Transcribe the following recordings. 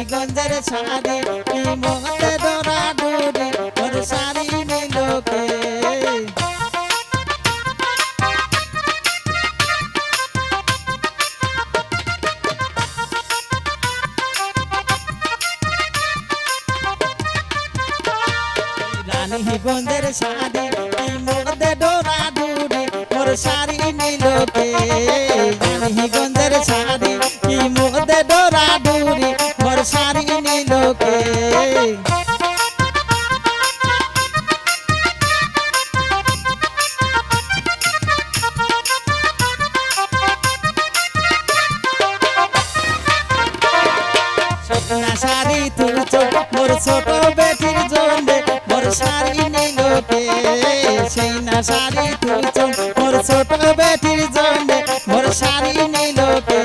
গঞ্জের শাড়ি কি মতে ডোরা ডুরি মোর শাড়ি নিলোকে রানীগঞ্জের শাড়ি কি মতে ডোরা ডুরি মোর শাড়ি নিলোকে রানীগঞ্জের শাড়ি কি মতে ডোরা ডুরি মোর শাড়ি নিলোকে শাড়ি তুলছো মোর ছোট বেটির জন্য মোর শাড়ি নিলোকে সেই না শাড়ি তুলছো মোর ছোট বেটির জন্য মোর শাড়ি নিলোকে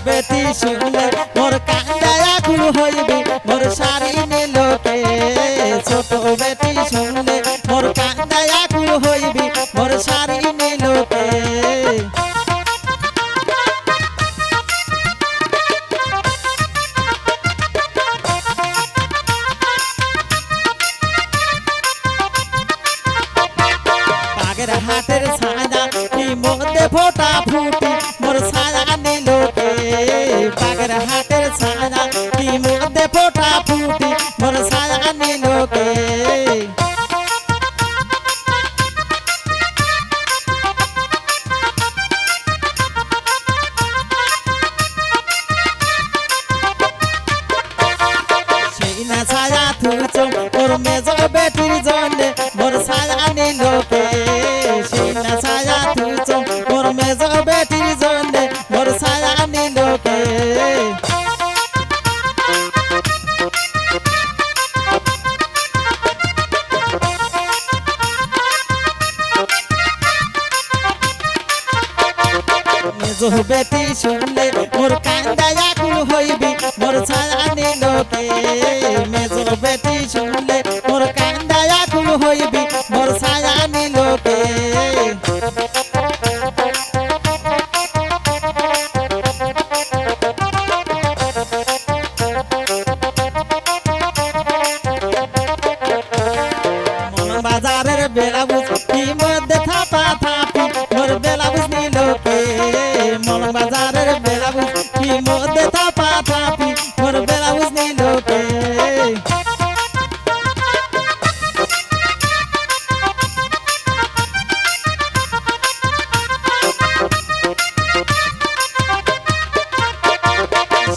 বেটি শুনলে মোর কান্দায় আকুল হইবি মোর শাড়ি নিলোকে ছোট বেটি শুনলে মোর কান্দায় আকুল হইবি মোর শাড়ি নিলোকে বাগের হাটের ছায়া কি মধ্যে ফোটা ফুটি মোর ছায়া নিলোকে বাগের হাটের ছায়া কি মধ্যে ফোটা ফুটি মোর ছায়া নিলোকে সেই না ছায়া তুলছো মোর মেজ বেটির জন্য মোর ছায়া নিলোকে সেই না ছায়া তুলছো মোর মেজ বেটির জন্য মোর ছায়া নিলোকে মেজ বেটি শুনলে মোর কান্দায় আকুল হইবি মোর ছায়া নিলোকে মেজ বেটি শুনলে মোর কান্দায় আকুল হইবি মোর ছায়া নিলোকে বাজারের বেলাবুজ কি মধ্যে থাপা থাপি মোর বেলাবুজ নিলোকে মন বাজারের বেলাবুজ কি মধ্যে থাপা থাপি মোর বেলাবুজ নিলোকে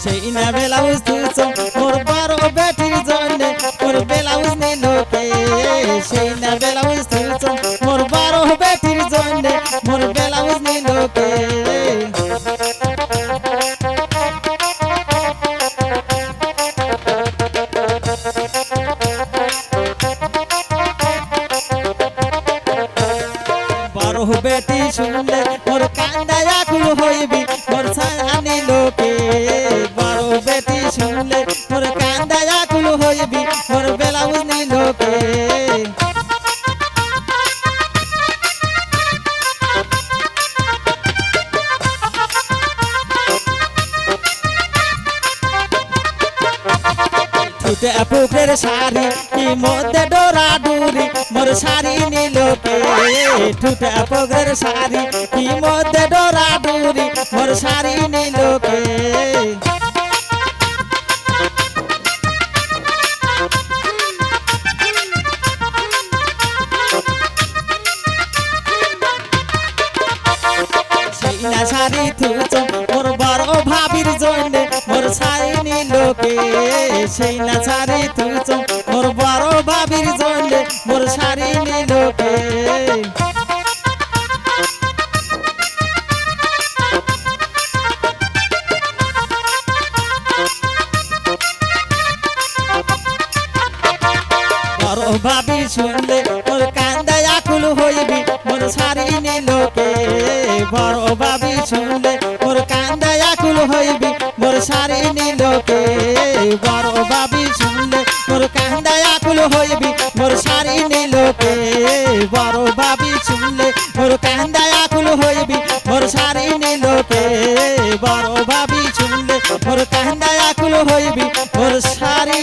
সেই না বেলাবুজ তুলছো মোর বড় বেটির জন্য মোর বেলাবুজ নিলোকে সেই না বেলাবুজ তুলছো মোর বড় বেটির জন্য মোর বেলাবুজ নিলোকে বড় বেটি শুনলে মোর কান্দায় আকুল হইবি মোর ছায়া নিলোকে বড় বেটি শুনলে মোর কান্দায় আকুল হইবি মোর বেলাবুজ নিলোকে ছুটে পুকুরের শাড়ি কি মধ্যে ডোরা ডুরি মোর শাড়ি নিলোকে ছুটে পুকুরের শাড়ি কি মধ্যে ডোরা ডুরি মোর শাড়ি নিলোকে সেই না শাড়ি তুলছো মোর বড় ভাবির জন্য মোর শাড়ি নিলোকে সেই না শাড়ি তুলছো মোর বড় ভাবির জন্য মোর শাড়ি নিলোকে বড় ভাবি শুনলে মোর কান্দায় আকুল হইবি মোর শাড়ি নিলোকে বড় ভাবি শুনলে মোর কান্দায় আকুল হইবি মোর শাড়ি নিলোকে বড় ভাবি শুনলে মোর কান্দায় আকুল হইবি মোর শাড়ি নিলোকে বড় ভাবি শুনলে মোর কান্দায় আকুল হইবি মোর শাড়ি নিলোকে বড় ভাবি শুনলে মোর কান্দায় আকুল হইবি মোর শাড়ি